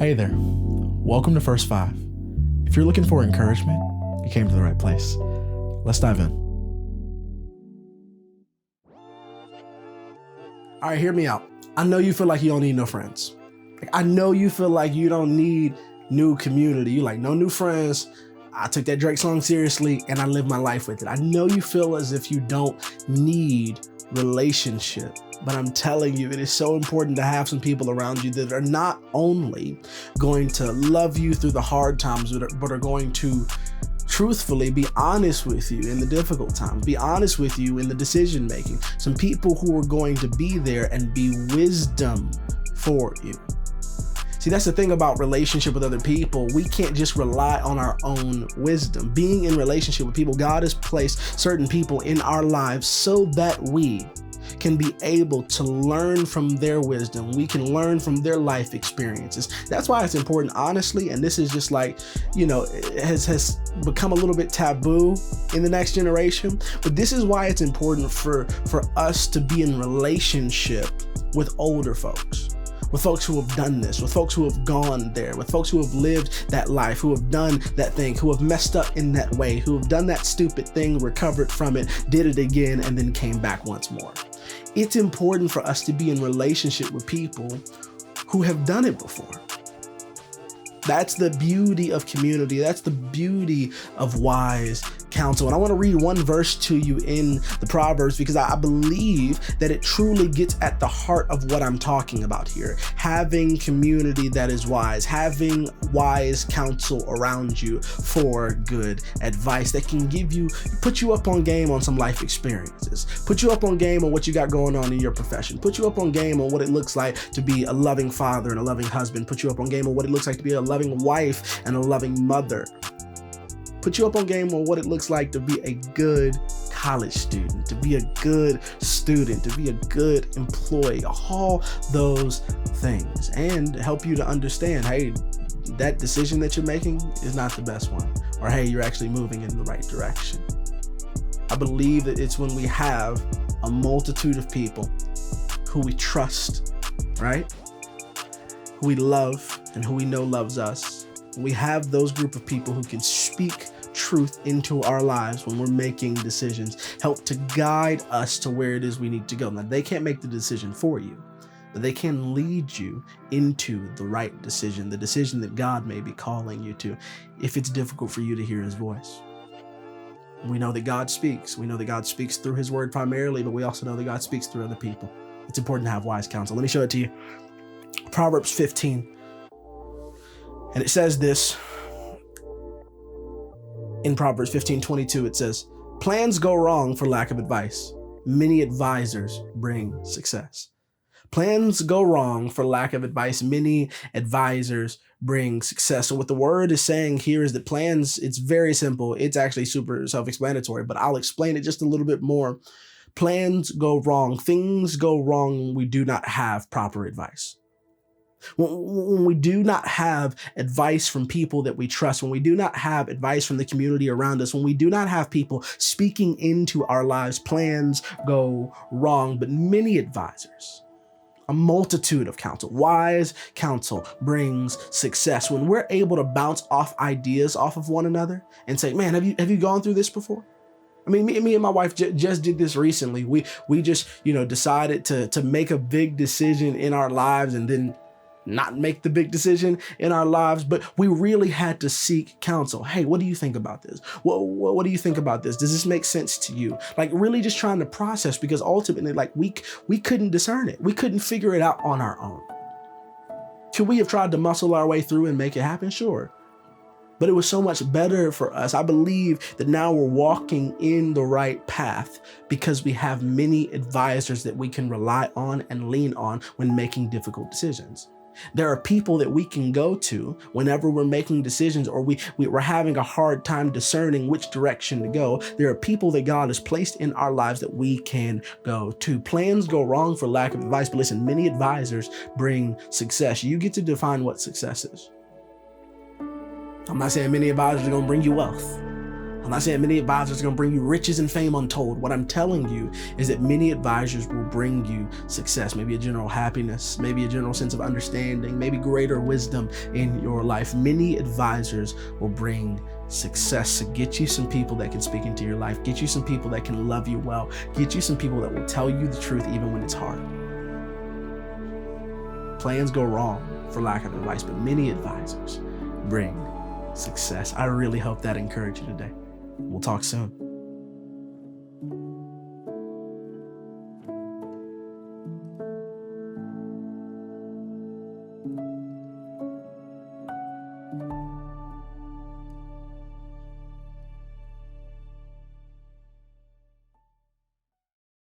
Hey there, welcome to First Five. If you're looking for encouragement, you came to the right place. Let's dive in. All right, hear me out. I know you feel like you don't need no friends. I know you feel like you don't need new community. You like, no new friends. I took that Drake song seriously and I live my life with it. I know you feel as if you don't need relationship, but I'm telling you, it is so important to have some people around you that are not only going to love you through the hard times, but are going to truthfully be honest with you in the difficult times, be honest with you in the decision making. Some people who are going to be there and be wisdom for you. See, that's the thing about relationship with other people. We can't just rely on our own wisdom. Being in relationship with people, God has placed certain people in our lives so that we can be able to learn from their wisdom. We can learn from their life experiences. That's why it's important, honestly, and this is just like, it has become a little bit taboo in the next generation, but this is why it's important for us to be in relationship with older folks. With folks who have done this, with folks who have gone there, with folks who have lived that life, who have done that thing, who have messed up in that way, who have done that stupid thing, recovered from it, did it again, and then came back once more. It's important for us to be in relationship with people who have done it before. That's the beauty of community. That's the beauty of wise counsel. And I want to read one verse to you in the Proverbs because I believe that it truly gets at the heart of what I'm talking about here. Having community that is wise, having wise counsel around you for good advice that can put you up on game on some life experiences, put you up on game on what you got going on in your profession, put you up on game on what it looks like to be a loving father and a loving husband, put you up on game on what it looks like to be a loving wife and a loving mother. Put you up on game on what it looks like to be a good college student, to be a good student, to be a good employee, all those things, and help you to understand, hey, that decision that you're making is not the best one, or hey, you're actually moving in the right direction. I believe that it's when we have a multitude of people who we trust, right? Who we love and who we know loves us. We have those group of people who can speak truth into our lives when we're making decisions, help to guide us to where it is we need to go. Now, they can't make the decision for you, but they can lead you into the right decision, the decision that God may be calling you to, if it's difficult for you to hear his voice. We know that God speaks. We know that God speaks through his word primarily, but we also know that God speaks through other people. It's important to have wise counsel. Let me show it to you. Proverbs 15. And it says this in Proverbs 15:22. It says, plans go wrong for lack of advice. Many advisors bring success. Plans go wrong for lack of advice. Many advisors bring success. So what the word is saying here is that plans, it's very simple. It's actually super self-explanatory, but I'll explain it just a little bit more. Plans go wrong. Things go wrong when we do not have proper advice. When we do not have advice from people that we trust, when we do not have advice from the community around us, when we do not have people speaking into our lives, plans go wrong. But many advisors, a multitude of counsel, wise counsel brings success. When we're able to bounce off ideas off of one another and say, man, have you gone through this before? I mean, me and my wife just did this recently. We just, decided to make a big decision in our lives and then not make the big decision in our lives, but we really had to seek counsel. Hey, what do you think about this? What do you think about this? Does this make sense to you? Like really just trying to process, because ultimately, like we couldn't discern it. We couldn't figure it out on our own. Could we have tried to muscle our way through and make it happen? Sure. But it was so much better for us. I believe that now we're walking in the right path because we have many advisors that we can rely on and lean on when making difficult decisions. There are people that we can go to whenever we're making decisions or we're having a hard time discerning which direction to go. There are people that God has placed in our lives that we can go to. Plans go wrong for lack of advice, but listen, many advisors bring success. You get to define what success is. I'm not saying many advisors are going to bring you wealth. I'm not saying many advisors are going to bring you riches and fame untold. What I'm telling you is that many advisors will bring you success, maybe a general happiness, maybe a general sense of understanding, maybe greater wisdom in your life. Many advisors will bring success to get you some people that can speak into your life, get you some people that can love you well, get you some people that will tell you the truth even when it's hard. Plans go wrong for lack of advice, but many advisors bring success. I really hope that encouraged you today. We'll talk soon.